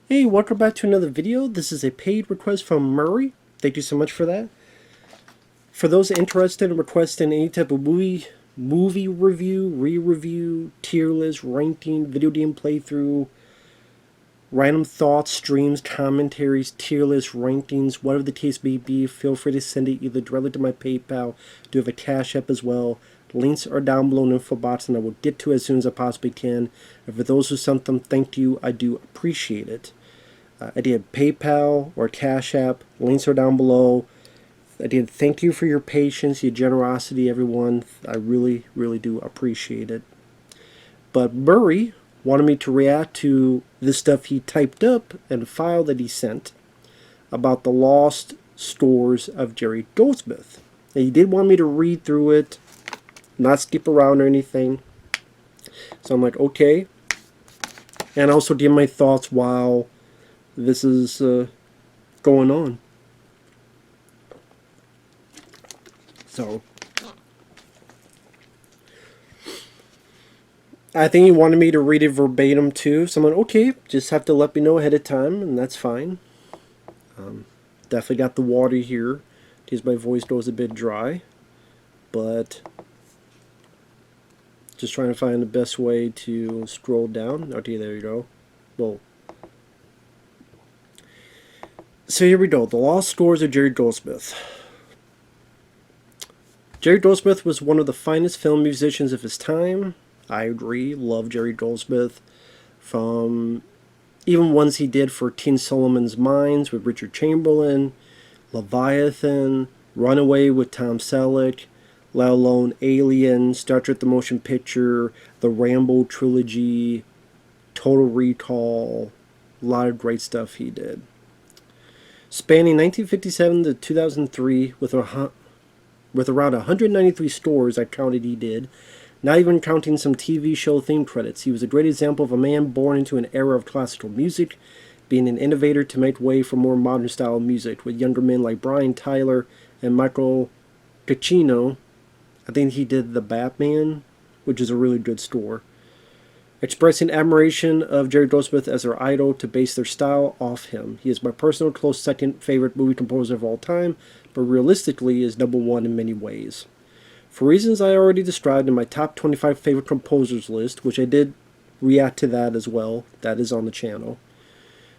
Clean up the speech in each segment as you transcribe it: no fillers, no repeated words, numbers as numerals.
Hey, welcome back to another video. This is a paid request from Murray. Thank you so much for that. For those interested in requesting any type of movie review, re-review, tier list, ranking, video game playthrough, random thoughts, streams, commentaries, tier list, rankings, whatever the case may be, feel free to send it either directly to my PayPal. I do have a CashApp as well. Links are down below in the info box, and I will get to it as soon as I possibly can. And for those who sent them, thank you. I do appreciate it. I did PayPal or Cash App. Links are down below. I did thank you for your patience, your generosity, everyone. I really, really do appreciate it. But Murray wanted me to react to this stuff he typed up in a file that he sent about the lost scores of Jerry Goldsmith. And he did want me to read through it, not skip around or anything. So I'm like, okay. And also give my thoughts while this is going on. So I think he wanted me to read it verbatim too. So I'm like, okay, just have to let me know ahead of time, and that's fine. Definitely got the water here because my voice goes a bit dry, but just trying to find the best way to scroll down. Okay, there you go. Well, so here we go. The lost scores of Jerry Goldsmith. Jerry Goldsmith was one of the finest film musicians of his time. I agree. Love Jerry Goldsmith. From even ones he did for Teen Solomon's Mines with Richard Chamberlain, Leviathan, Runaway with Tom Selleck, let alone Alien, Star Trek the Motion Picture, the Rambo trilogy, Total Recall. A lot of great stuff he did. Spanning 1957 to 2003 with around 193 scores I counted he did, not even counting some TV show theme credits. He was a great example of a man born into an era of classical music, being an innovator to make way for more modern style music, with younger men like Brian Tyler and Michael Giacchino. I think he did The Batman, which is a really good score. Expressing admiration of Jerry Goldsmith as their idol to base their style off him. He is my personal close second favorite movie composer of all time, but realistically is number one in many ways. For reasons I already described in my top 25 favorite composers list, which I did react to that as well, that is on the channel.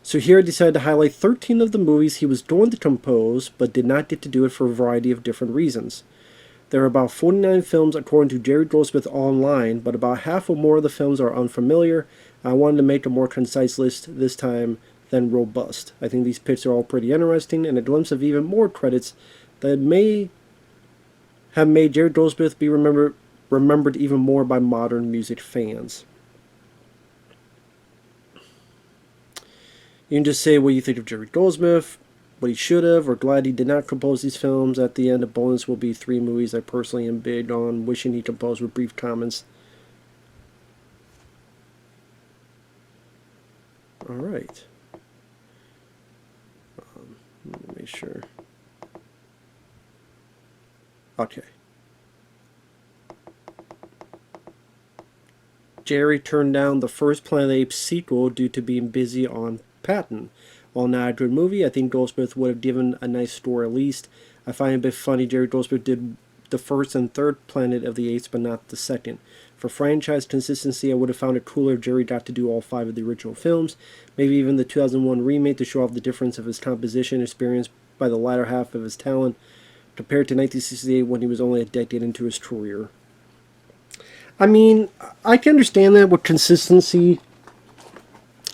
So here I decided to highlight 13 of the movies he was going to compose, but did not get to do it for a variety of different reasons. There are about 49 films according to Jerry Goldsmith online, but about half or more of the films are unfamiliar. I wanted to make a more concise list this time than robust. I think these picks are all pretty interesting, and a glimpse of even more credits that may have made Jerry Goldsmith be remembered even more by modern music fans. You can just say what you think of Jerry Goldsmith, what he should have, or glad he did not compose these films. At the end, a bonus will be 3 movies I personally am big on, wishing he composed, with brief comments. Alright. Let me make sure. Okay. Jerry turned down the first Planet of the Apes sequel due to being busy on Patton. While not a good movie, I think Goldsmith would have given a nice score at least. I find it a bit funny Jerry Goldsmith did the first and third Planet of the Apes, but not the second. For franchise consistency, I would have found it cooler if Jerry got to do all 5 of the original films, maybe even the 2001 remake, to show off the difference of his composition experience by the latter half of his talent, compared to 1968 when he was only a decade into his career. I mean, I can understand that with consistency.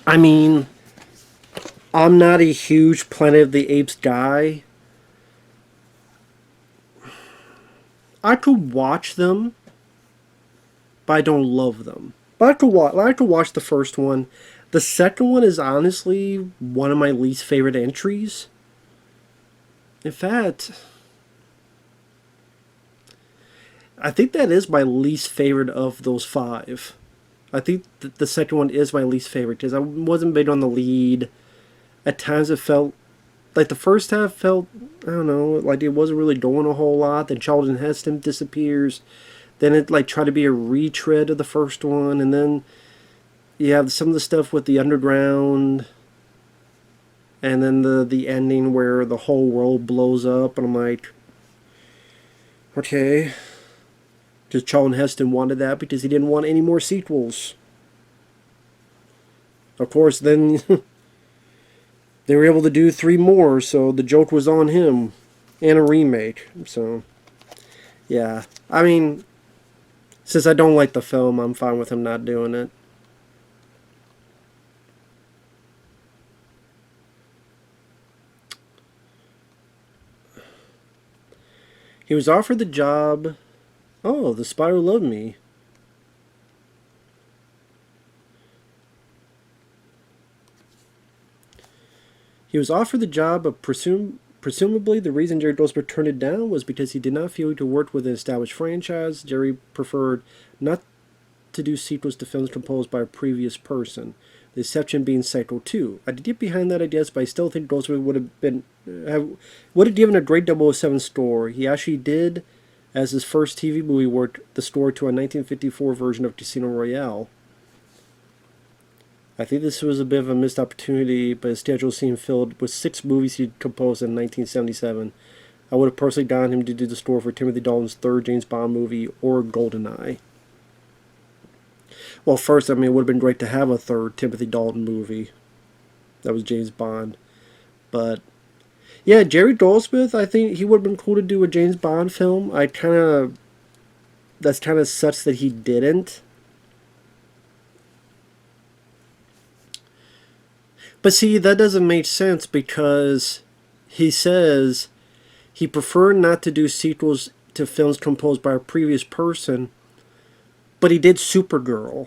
I mean, I'm not a huge Planet of the Apes guy. I could watch them, but I don't love them. But I could watch the first one. The second one is honestly one of my least favorite entries. In fact, I think that is my least favorite of those 5. I think that the second one is my least favorite because I wasn't big on the lead. At times it felt like the first half felt, I don't know, like it wasn't really doing a whole lot. Then Charlton Heston disappears. Then it like tried to be a retread of the first one, and then you have some of the stuff with the underground And then the ending where the whole world blows up, and I'm like, okay. Just Charlton Heston wanted that because he didn't want any more sequels. Of course, then they were able to do 3 more, so the joke was on him. And a remake. So, yeah. I mean, since I don't like the film, I'm fine with him not doing it. He was offered the job. Oh, The Spy Who Loved Me. He was offered the job, but presumably the reason Jerry Goldsmith turned it down was because he did not feel he could work with an established franchise. Jerry preferred not to do sequels to films composed by a previous person. The exception being Psycho 2. I did get behind that, I guess, but I still think Goldsmith would have given a great 007 score. He actually did, as his first TV movie, work the score to a 1954 version of Casino Royale. I think this was a bit of a missed opportunity, but his schedule seemed filled with 6 movies he composed in 1977. I would have personally gotten him to do the score for Timothy Dalton's 3rd James Bond movie or GoldenEye. Well, first, I mean, it would have been great to have a 3rd Timothy Dalton movie. That was James Bond. But, yeah, Jerry Goldsmith, I think he would have been cool to do a James Bond film. That's kind of such that he didn't. But see, that doesn't make sense because he says he preferred not to do sequels to films composed by a previous person, but he did Supergirl,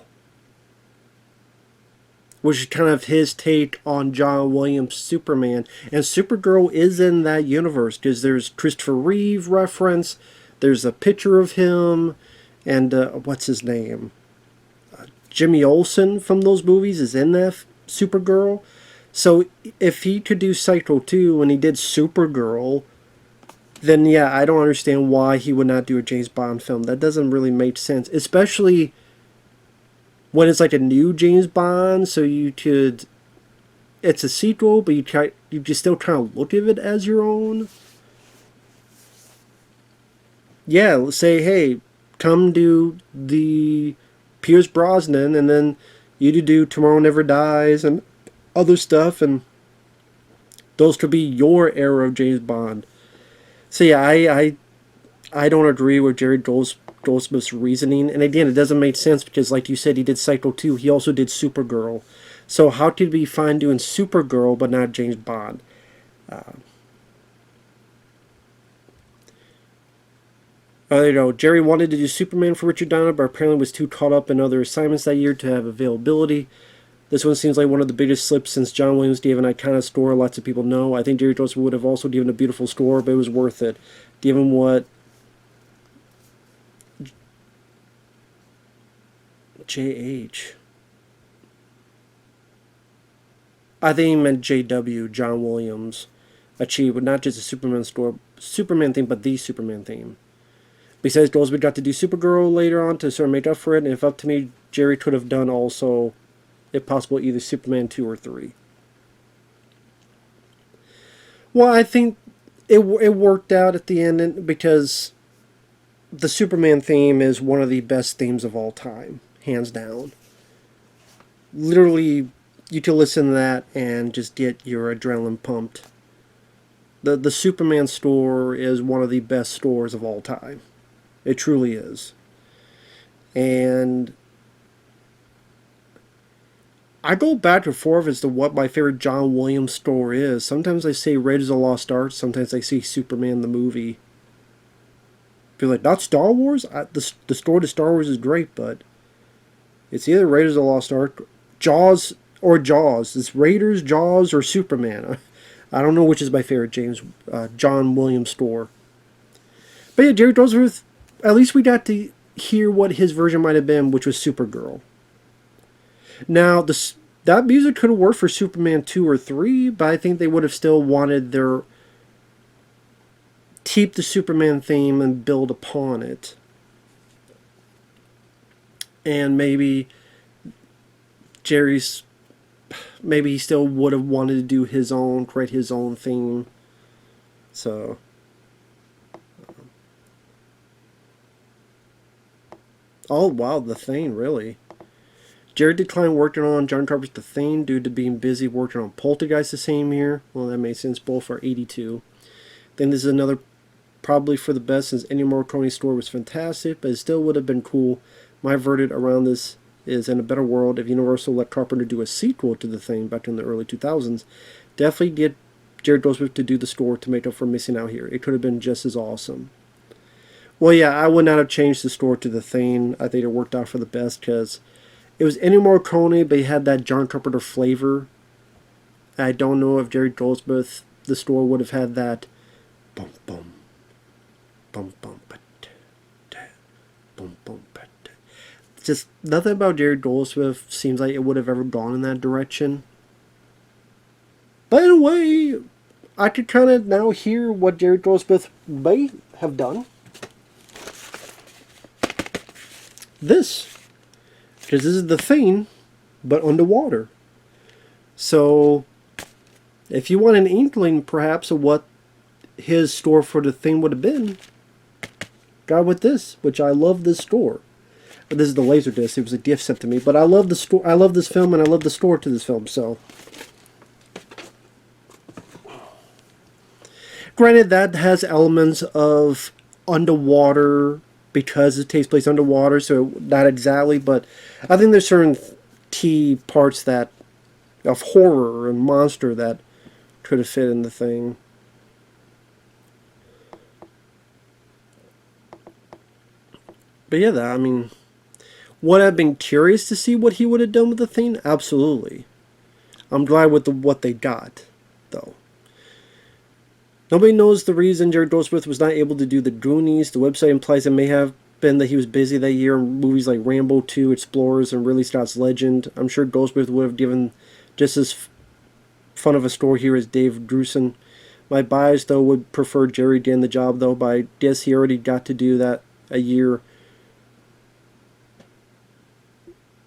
which is kind of his take on John Williams' Superman. And Supergirl is in that universe because there's Christopher Reeve reference, there's a picture of him, and what's his name? Jimmy Olsen from those movies is in that Supergirl. So if he could do Psycho 2 and he did Supergirl, then yeah, I don't understand why he would not do a James Bond film. That doesn't really make sense, especially when it's like a new James Bond. So it's a sequel, but you just still kind of look at it as your own. Yeah, let's say, hey, come do the Pierce Brosnan, and then you do Tomorrow Never Dies and other stuff, and those could be your era of James Bond. So yeah, I don't agree with Jerry Goldsmith's reasoning, and again, it doesn't make sense because, like you said, he did Psycho 2, he also did Supergirl. So how could he be fine doing Supergirl but not James Bond? You know, Jerry wanted to do Superman for Richard Donner, but apparently was too caught up in other assignments that year to have availability. This one seems like one of the biggest slips since John Williams gave an iconic score lots of people know. I think Jerry Goldsmith would have also given a beautiful score, but it was worth it, given what J.H. I think he meant J.W., John Williams, achieved with not just a Superman theme, but the Superman theme. Besides, Goldsmith got to do Supergirl later on to sort of make up for it, and if up to me, Jerry could have done also, if possible, either Superman 2 or 3. Well, I think it worked out at the end because the Superman theme is one of the best themes of all time, hands down. Literally, you can listen to that and just get your adrenaline pumped. The Superman score is one of the best scores of all time. It truly is. And I go back and forth as to what my favorite John Williams score is. Sometimes I say Raiders of the Lost Ark. Sometimes I say Superman the movie. Feel like, not Star Wars? The score to Star Wars is great, but it's either Raiders of the Lost Ark, Jaws, or Jaws. It's Raiders, Jaws, or Superman. I don't know which is my favorite John Williams score. But yeah, Jerry Goldsmith, at least we got to hear what his version might have been, which was Supergirl. Now, that music could have worked for Superman 2 or 3, but I think they would have still wanted keep the Superman theme and build upon it. And maybe Jerry's maybe he still would have wanted to do his own, create his own theme. So, oh wow, The Thing, really. Jared declined working on John Carpenter's The Thing due to being busy working on Poltergeist the same year. Well, that makes sense. Both are 82. Then this is another probably for the best since Ennio Morricone's story was fantastic, but it still would have been cool. My verdict around this is in a better world if Universal let Carpenter do a sequel to The Thing back in the early 2000s. Definitely get Jared Goldsmith to do the score to make up for missing out here. It could have been just as awesome. Well, yeah, I would not have changed the score to The Thing. I think it worked out for the best because it was Ennio Morricone, but he had that John Carpenter flavor. I don't know if Jerry Goldsmith, the score, would have had that bum bum bum bum bum bum. Just nothing about Jerry Goldsmith seems like it would have ever gone in that direction. By the way, I could kind of now hear what Jerry Goldsmith may have done. This. Because this is The Thing, but underwater. So, if you want an inkling, perhaps, of what his score for The Thing would have been, go with this, which I love this score. This is the Laserdisc. It was a gift sent to me, but I love the score. I love this film, and I love the score to this film. So, granted, that has elements of underwater, because it takes place underwater, so not exactly, but I think there's certain key parts that of horror and monster that could have fit in The Thing. But yeah, I mean, would I have been curious to see what he would have done with The Thing? Absolutely. I'm glad with what they got, though. Nobody knows the reason Jared Goldsmith was not able to do The Goonies. The website implies it may have been that he was busy that year in movies like Rambo 2, Explorers, and Ridley Scott's Legend. I'm sure Goldsmith would have given just as fun of a score here as Dave Grusin. My bias, though, would prefer Jerry getting the job, though, but I guess he already got to do that a year.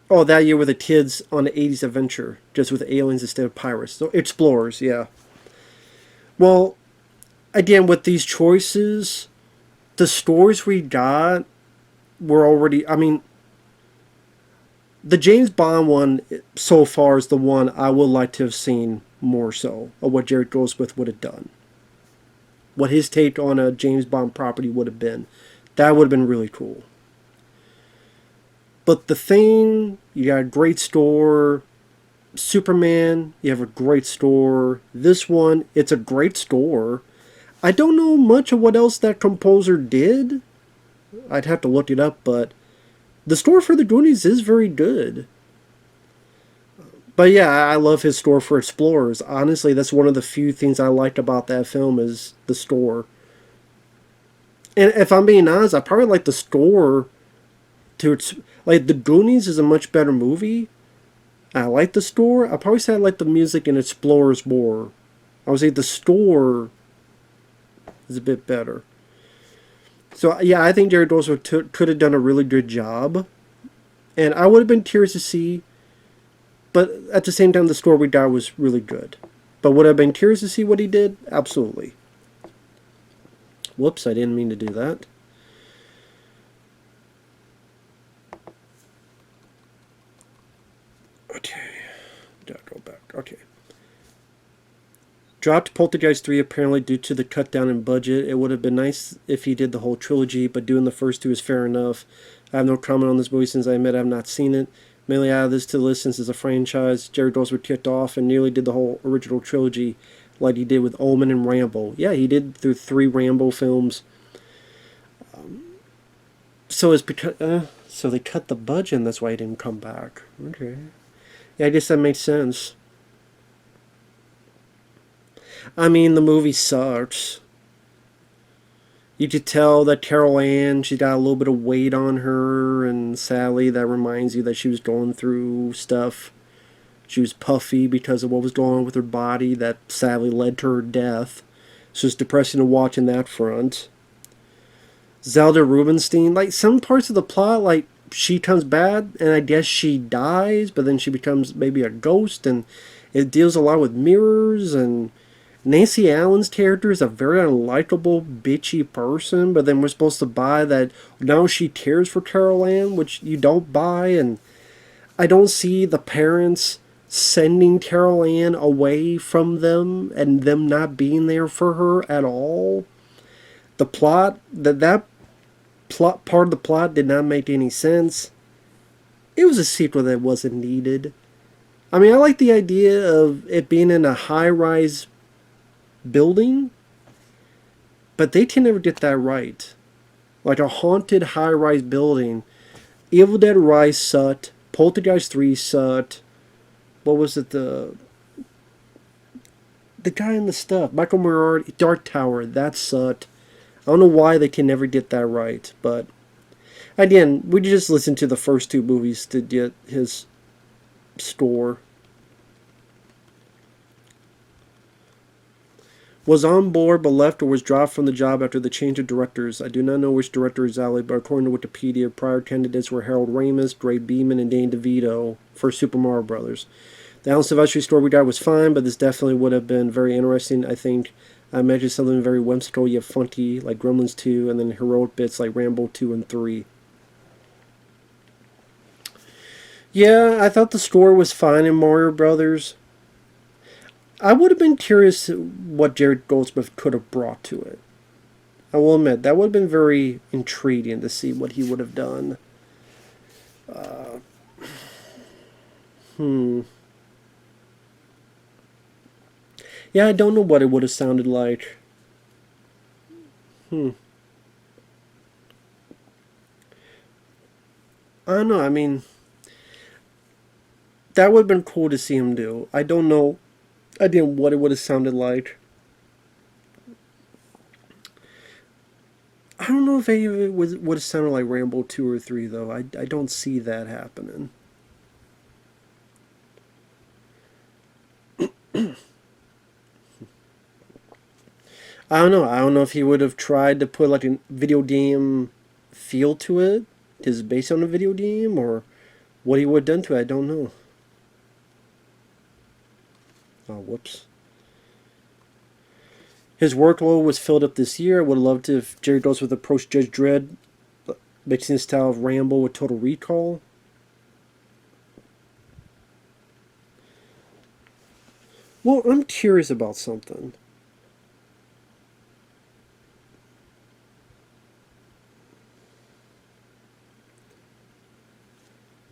Oh, that year with the kids on an 80s adventure, just with aliens instead of pirates. So, Explorers, yeah. Well, again, with these choices, the scores we got were already, I mean, the James Bond one so far is the one I would like to have seen more so of what Jared Goldsmith would have done. What his take on a James Bond property would have been. That would have been really cool. But The Thing, you got a great score. Superman, you have a great score. This one, it's a great score. I don't know much of what else that composer did. I'd have to look it up, but the score for The Goonies is very good. But yeah, I love his score for Explorers. Honestly, that's one of the few things I liked about that film is the score. And if I'm being honest, I probably like the score to like The Goonies is a much better movie. I like the score. I probably say I like the music in Explorers more. I would say the score is a bit better. So yeah, I think Jared Goldsmith could have done a really good job, and I would have been curious to see. But at the same time, the score we got was really good. But would I have been curious to see what he did? Absolutely. Whoops, I didn't mean to do that. Okay, gotta go back. Okay. Dropped Poltergeist 3 apparently due to the cut down in budget. It would have been nice if he did the whole trilogy, but doing the first two is fair enough. I have no comment on this movie since I admit I have not seen it. Mainly out of this to the list since it's a franchise. Jared Goldsmith kicked off and nearly did the whole original trilogy like he did with Omen and Rambo. Yeah, he did through 3 Rambo films. So it's because so they cut the budget and that's why he didn't come back. Okay. Yeah, I guess that makes sense. I mean, the movie sucks. You could tell that Carol Ann, she got a little bit of weight on her, and sadly that reminds you that she was going through stuff. She was puffy because of what was going on with her body that sadly led to her death. So it's depressing to watch in that front. Zelda Rubinstein, like some parts of the plot, like she turns bad, and I guess she dies, but then she becomes maybe a ghost, and it deals a lot with mirrors. And Nancy Allen's character is a very unlikable, bitchy person, but then we're supposed to buy that now she cares for Carol Ann, which you don't buy. And I don't see the parents sending Carol Ann away from them and them not being there for her at all. The plot, that plot part of the plot did not make any sense. It was a sequel that wasn't needed. I mean, I like the idea of it being in a high-rise building, but they can never get that right. Like a haunted high-rise building. Evil Dead Rise sucked. Poltergeist 3 sucked. What was it? The guy in the stuff. Michael Moriarty. Dark Tower. That sucked. I don't know why they can never get that right. But again, we just listened to the first two movies to get his score. Was on board but left or was dropped from the job after the change of directors. I do not know which director is alley, but according to Wikipedia, prior candidates were Harold Ramis, Dre Beeman, and Danny DeVito for Super Mario Brothers. The Alan Silvestri story we got was fine, but this definitely would have been very interesting. I think I imagined something very whimsical yet funky, like Gremlins 2, and then heroic bits like Rambo 2 and 3. Yeah, I thought the story was fine in Mario Brothers. I would have been curious what Jared Goldsmith could have brought to it. I will admit, that would have been very intriguing to see what he would have done. Yeah, I don't know what it would have sounded like. I don't know, I mean, that would have been cool to see him do. I don't know again what it would have sounded like. I don't know if any of it would have sounded like Rambo 2 or 3, though. I don't see that happening. I don't know. I don't know if he would have tried to put like a video game feel to it. Is it based on a video game, or what he would have done to it? I don't know. Oh, whoops. His workload was filled up this year. I would have loved if Jerry Goldsmith approached Judge Dredd, mixing the style of Rambo with Total Recall. Well, I'm curious about something.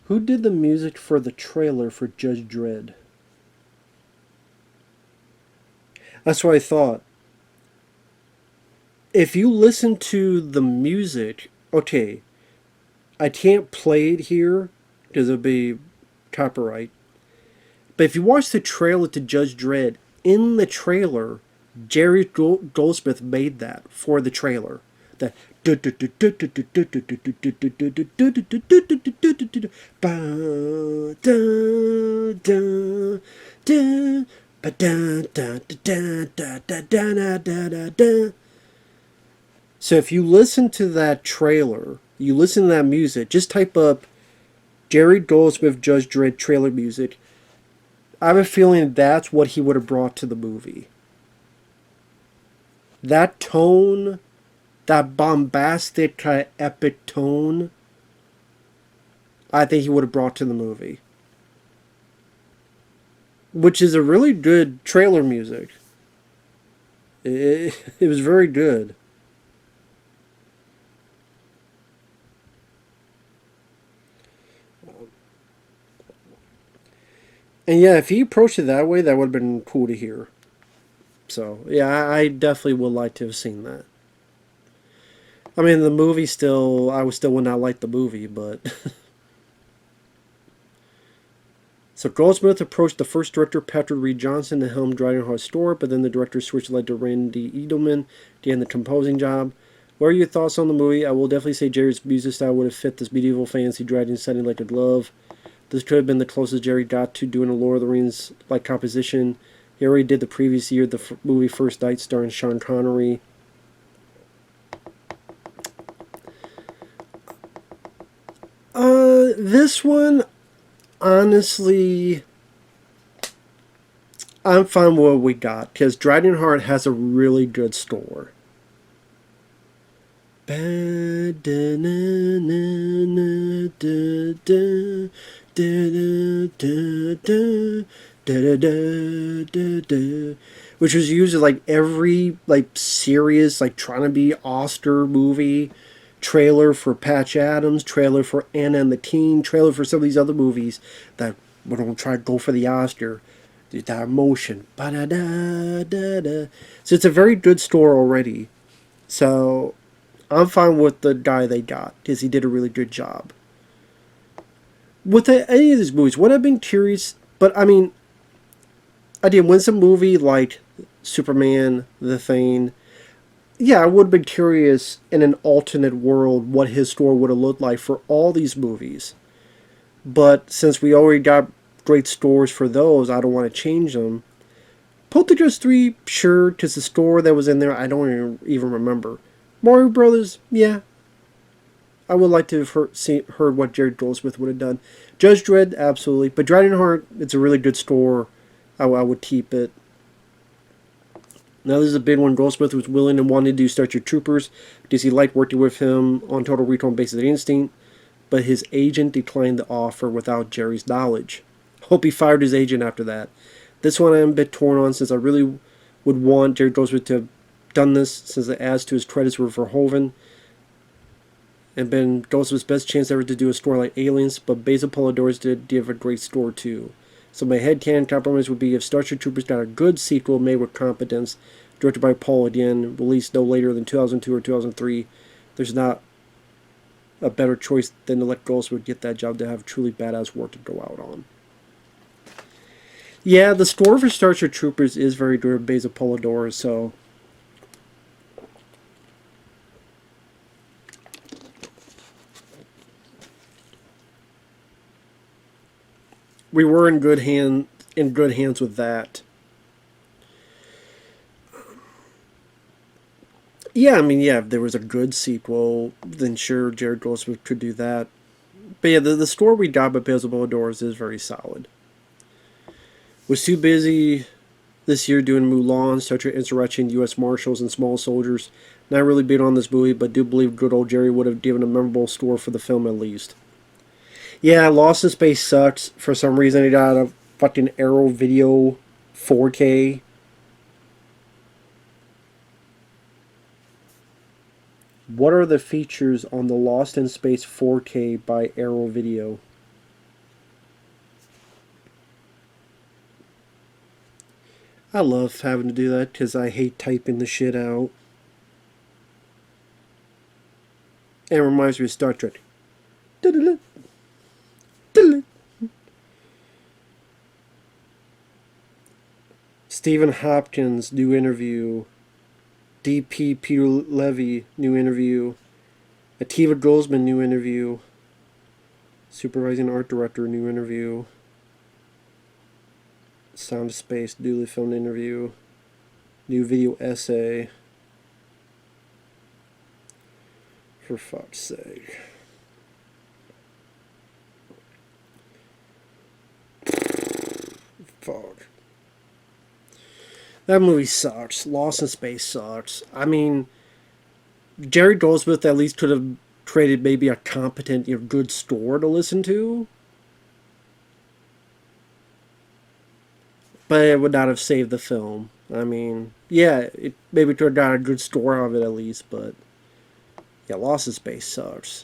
Who did the music for the trailer for Judge Dredd? That's what I thought. If you listen to the music, okay, I can't play it here because it'll be copyright. But if you watch the trailer to Judge Dredd, in the trailer, Jerry Goldsmith made that for the trailer. That so if you listen to that trailer, you listen to that music, just type up Jerry Goldsmith Judge Dredd trailer music. I have a feeling that's what he would have brought to the movie. That tone, that bombastic kind of epic tone, I think he would have brought to the movie. Which is a really good trailer music. It was very good. And yeah, if he approached it that way, that would have been cool to hear. So, yeah, I definitely would like to have seen that. I mean, the movie still, I still would not like the movie, but... So Goldsmith approached the first director, Patrick Reed Johnson, to helm Dragonheart Store, but then the director switched led to Randy Edelman to end the composing job. What are your thoughts on the movie? I will definitely say Jerry's music style would have fit this medieval fantasy dragon setting like a glove. This could have been the closest Jerry got to doing a Lord of the Rings-like composition. He already did the previous year, the movie First Night, starring Sean Connery. This one, honestly, I'm fine with what we got, because Dryden Heart has a really good score. Which was used in like every like serious, like trying to be Oscar movie, trailer for Patch Adams, trailer for Anna and the Teen, trailer for some of these other movies that we're gonna try to go for the Oscar. That emotion. Ba-da-da-da-da. So it's a very good score already. So I'm fine with the guy they got because he did a really good job. With any of these movies, what I've been curious, but I mean, again, when it's a movie like Superman, The Thing, yeah, I would have been curious in an alternate world what his score would have looked like for all these movies. But since we already got great scores for those, I don't want to change them. Poltergeist 3, sure, because the score that was in there, I don't even remember. Mario Brothers, yeah. I would like to have heard what Jerry Goldsmith would have done. Judge Dredd, absolutely. But Dryden Heart, it's a really good score. I would keep it. Now, this is a big one. Goldsmith was willing and wanted to do Starship Troopers because he liked working with him on Total Recall and Basic Instinct, but his agent declined the offer without Jerry's knowledge. Hope he fired his agent after that. This one I'm a bit torn on since I really would want Jerry Goldsmith to have done this since the adds to his credits were Verhoeven and been Goldsmith's best chance ever to do a score like Aliens, but Basil Polidorus did give a great score too. So my headcanon compromise would be if Starship Troopers got a good sequel made with competence, directed by Paul again, released no later than 2002 or 2003, there's not a better choice than to let Goldsmith get that job to have truly badass work to go out on. Yeah, the score for Starship Troopers is very good, Basil Polidorus, so we were in good hands with that. Yeah, I mean, yeah, if there was a good sequel, then sure, Jared Goldsmith could do that. But yeah, the score we got by Basil Polidorus is very solid. Was too busy this year doing Mulan, Star Trek Insurrection, U.S. Marshals, and Small Soldiers. Not really big on this movie, but do believe good old Jerry would have given a memorable score for the film at least. Yeah, Lost in Space sucks. For some reason, it got a fucking Arrow Video 4K. What are the features on the Lost in Space 4K by Arrow Video? I love having to do that because I hate typing the shit out. And it reminds me of Star Trek. Stephen Hopkins, new interview. D.P. Peter Levy, new interview. Ativa Goldsman, new interview. Supervising art director, new interview. Sound of Space, newly filmed interview. New video essay. For fuck's sake. Fuck. That movie sucks. Lost in Space sucks. I mean, Jerry Goldsmith at least could have created maybe a competent, good score to listen to. But it would not have saved the film. I mean, yeah, it maybe could have got a good score out of it at least, but yeah, Lost in Space sucks.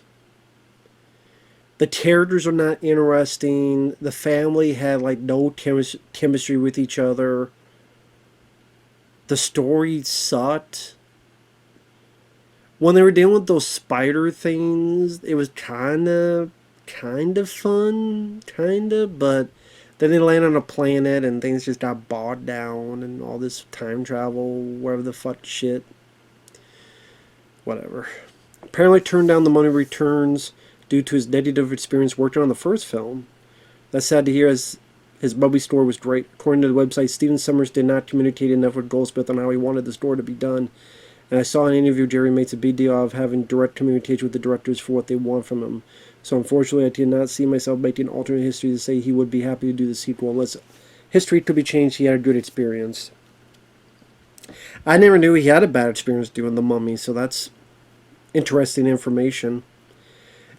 The characters are not interesting. The family had like no chemistry with each other. The story sucked. When they were dealing with those spider things, it was kind of fun, but then they land on a planet and things just got bogged down and all this time travel, whatever the fuck shit. Whatever. Apparently turned down the money returns due to his negative experience working on the first film. That's sad to hear, as his movie score was great. According to the website, Stephen Sommers did not communicate enough with Goldsmith on how he wanted the score to be done. And I saw in an interview Jerry makes a big deal of having direct communication with the directors for what they want from him. So unfortunately, I did not see myself making alternate history to say he would be happy to do the sequel unless history could be changed. He had a good experience. I never knew he had a bad experience doing The Mummy, so that's interesting information.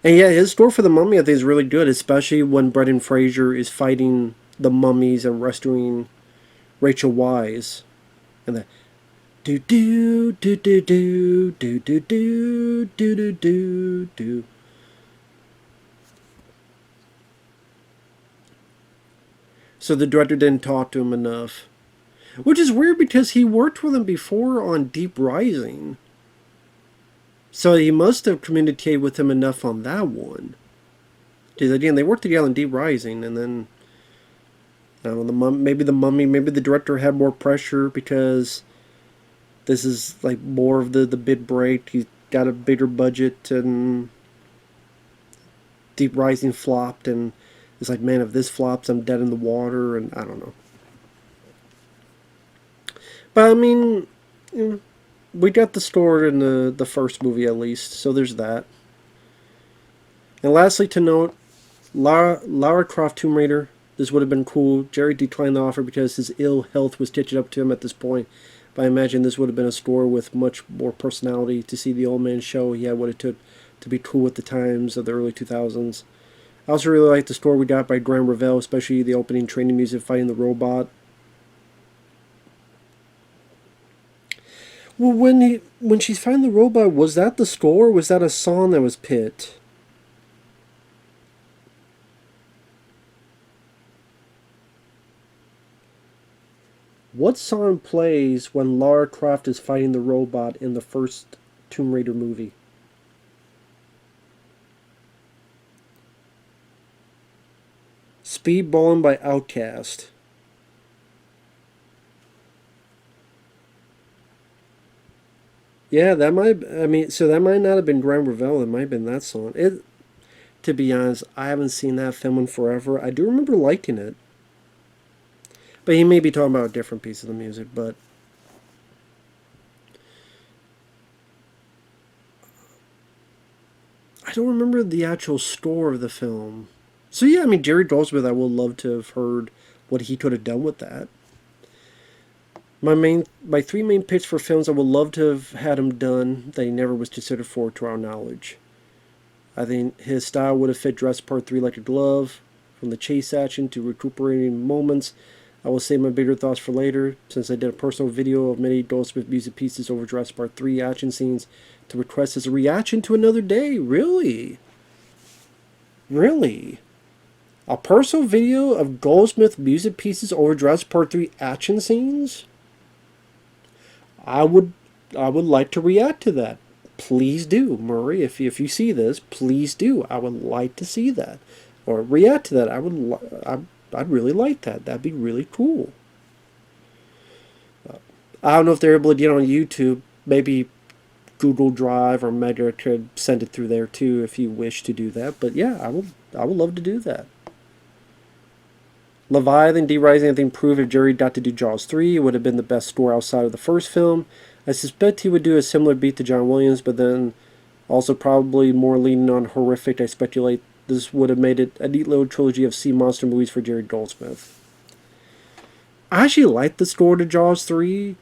And yeah, his score for The Mummy I think is really good, especially when Brendan Fraser is fighting the mummies and rescuing Rachel Weisz. And the do do do do do do do do do do do do. So the director didn't talk to him enough. Which is weird because he worked with him before on Deep Rising. So he must have communicated with him enough on that one. Because again, they worked together on Deep Rising, and then I don't know, maybe the Mummy, maybe the director had more pressure because this is like more of the big break. He's got a bigger budget, and Deep Rising flopped, and it's like, man, if this flops, I'm dead in the water, and I don't know. But I mean, you know, we got the story in the first movie at least, so there's that. And lastly, to note, Lara Croft Tomb Raider. This would have been cool. Jerry declined the offer because his ill health was catching up to him at this point. But I imagine this would have been a score with much more personality to see the old man show he had what it took to be cool with the times of the early 2000s. I also really like the score we got by Graham Revell, especially the opening training music fighting the robot. Well, when she's fighting the robot, was that the score or was that a song that was picked? What song plays when Lara Croft is fighting the robot in the first Tomb Raider movie? Speedballin' by Outkast. Yeah, that might. I mean, so that might not have been Graham Revell. It might have been that song. To be honest, I haven't seen that film in forever. I do remember liking it, but he may be talking about a different piece of the music. But I don't remember the actual score of the film. So yeah, I mean, Jerry Goldsmith, I would love to have heard what he could have done with that. My three main picks for films I would love to have had him done that he never was considered for, to our knowledge. I think his style would have fit Jurassic Park 3 like a glove, from the chase action to recuperating moments. I will save my bigger thoughts for later, since I did a personal video of many Goldsmith music pieces over Jurassic Park 3 action scenes to request as a reaction to another day. Really? Really? A personal video of Goldsmith music pieces over Jurassic Park 3 action scenes? I would like to react to that. Please do, Murray. If you see this, please do. I would like to see that, or react to that. I'd really like that. That'd be really cool. I don't know if they're able to get on YouTube. Maybe Google Drive or Mega could send it through there too if you wish to do that. But yeah, I would love to do that. Leviathan, D-Rising, I think proved if Jerry got to do Jaws 3, it would have been the best score outside of the first film. I suspect he would do a similar beat to John Williams, but then also probably more leaning on horrific. I speculate this would have made it a neat little trilogy of sea monster movies for Jerry Goldsmith. I actually like the score to Jaws 3.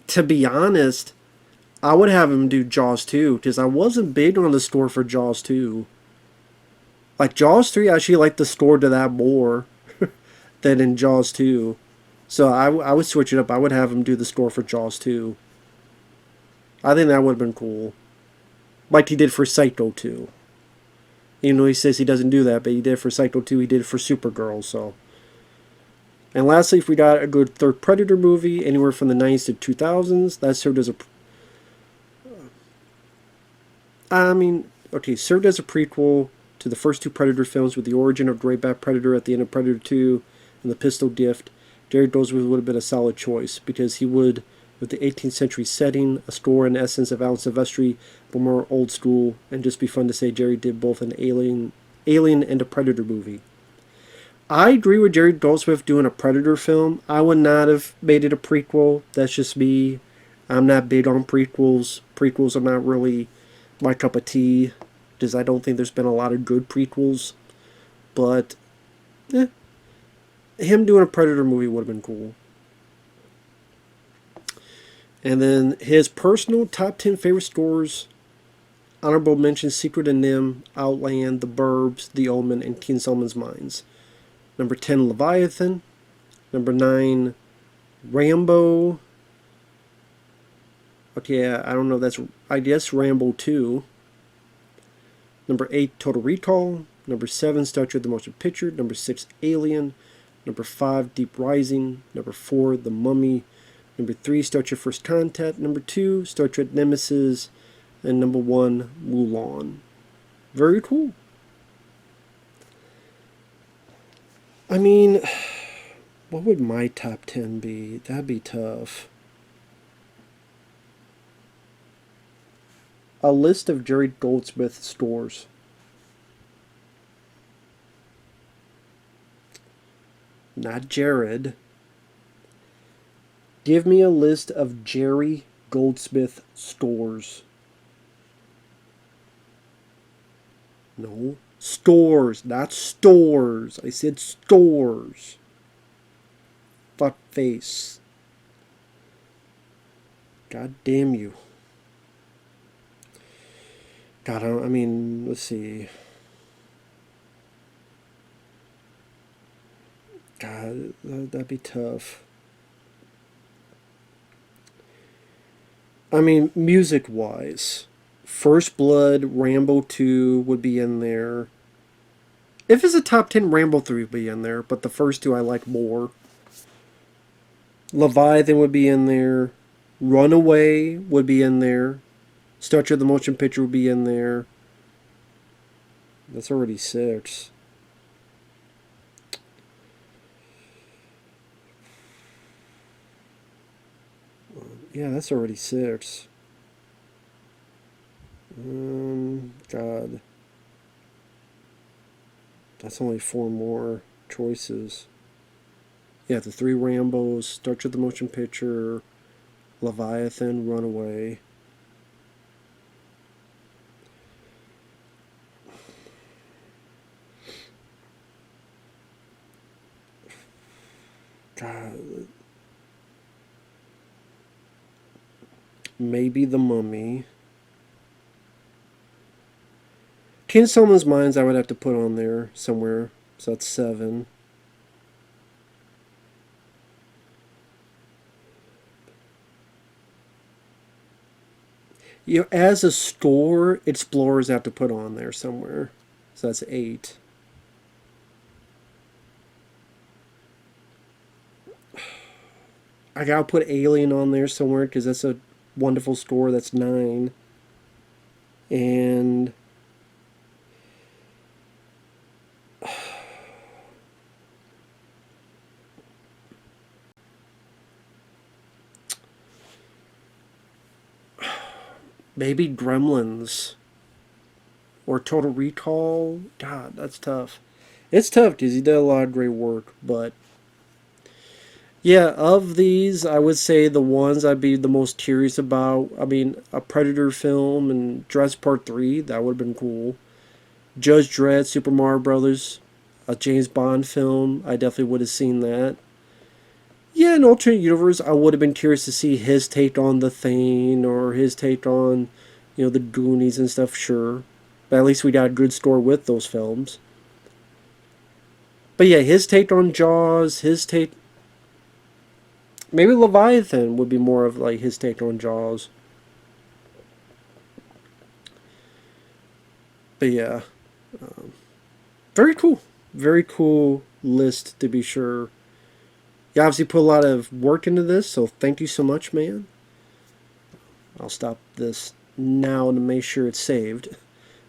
To be honest, I would have him do Jaws 2, because I wasn't big on the score for Jaws 2. Like, Jaws 3, I actually like the score to that more than in Jaws 2. So I would switch it up. I would have him do the score for Jaws 2. I think that would have been cool. Like he did for Psycho 2. Even though he says he doesn't do that, but he did it for Psycho 2, he did it for Supergirl, so. And lastly, if we got a good third Predator movie, anywhere from the 90s to 2000s, that served as a... served as a prequel to the first two Predator films with the origin of Greyback Predator at the end of Predator 2 and the pistol gift. Jerry Goldsmith would have been a solid choice because he would, with the 18th century setting, a score and essence of Alan Silvestri, but more old school, and just be fun to say Jerry did both an Alien and a Predator movie. I agree with Jerry Goldsmith doing a Predator film. I would not have made it a prequel. That's just me. I'm not big on prequels. Prequels are not really my cup of tea, because I don't think there's been a lot of good prequels. But, him doing a Predator movie would have been cool. And then his personal top 10 favorite scores, honorable mentions: Secret of Nim, Outland, The Burbs, The Omen, and Teen Solomon's Mines. Number 10, Leviathan. Number 9, Rambo. Okay, I don't know, that's, I guess, Rambo 2. Number 8, Total Recall. Number 7, Star Trek the Motion Picture. Number 6, Alien. Number 5, Deep Rising. Number 4, The Mummy. Number 3, Star Trek First Contact. Number 2, Star Trek Nemesis. And number 1, Mulan. Very cool. I mean, what would my top 10 be? That'd be tough. A list of Jerry Goldsmith stores. Not Jared. Give me a list of Jerry Goldsmith stores. No. Stores, not stores. I said stores. Fuck face. God damn you. God, I mean, let's see. God, that'd be tough. I mean, music-wise, First Blood, Rambo 2 would be in there. If it's a top 10, Rambo 3 would be in there, but the first two I like more. Leviathan would be in there. Runaway would be in there. Star Trek the Motion Picture would be in there. That's already 6. Yeah, that's already 6. God. That's only 4 more choices. Yeah, the 3 Rambos, Star Trek the Motion Picture, Leviathan, Runaway. God. Maybe The Mummy. Teen Solomon's Mines I would have to put on there somewhere. So that's 7. You know, as a store, Explorers I have to put on there somewhere. So that's 8. I gotta put Alien on there somewhere because that's a wonderful store. That's 9. And maybe Gremlins or Total Recall. God, that's tough. It's tough because he did a lot of great work, but yeah, of these, I would say the ones I'd be the most curious about, I mean, a Predator film and Jurassic Park 3, that would have been cool. Judge Dredd, Super Mario Brothers, a James Bond film, I definitely would have seen that. Yeah, in alternate universe, I would have been curious to see his take on The Thing or his take on, you know, the Goonies and stuff, sure. But at least we got a good story with those films. But yeah, his take on Jaws, his take... Maybe Leviathan would be more of like his take on Jaws. But yeah, very cool. Very cool list, to be sure. You obviously put a lot of work into this, so thank you so much, man. I'll stop this now to make sure it's saved.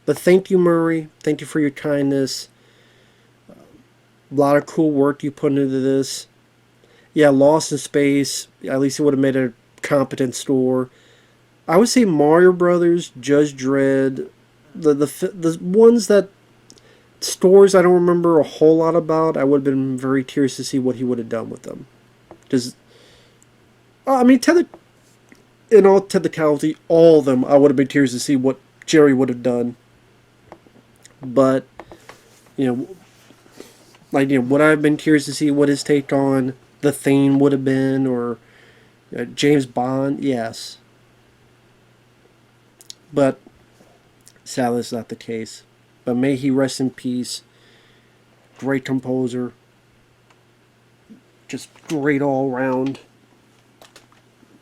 But thank you, Murray. Thank you for your kindness. A lot of cool work you put into this. Yeah, Lost in Space, at least it would have made a competent store. I would say Mario Brothers, Judge Dredd, the ones that stores I don't remember a whole lot about. I would have been very curious to see what he would have done with them. Because, I mean, in all technicality, all of them, I would have been curious to see what Jerry would have done. But, would I have been curious to see what his take on the Thane would have been, or James Bond? Yes. But sadly, that's not the case. But may he rest in peace. Great composer. Just great all around.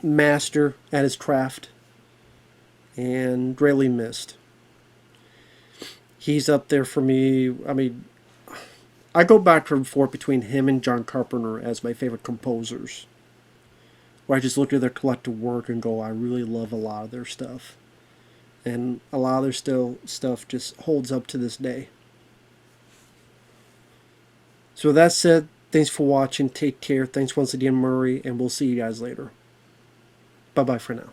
Master at his craft. And greatly missed. He's up there for me. I mean, I go back and forth between him and John Carpenter as my favorite composers. Where I just look at their collective work and go, I really love a lot of their stuff. And a lot of their stuff just holds up to this day. So with that said, thanks for watching. Take care. Thanks once again, Murray. And we'll see you guys later. Bye-bye for now.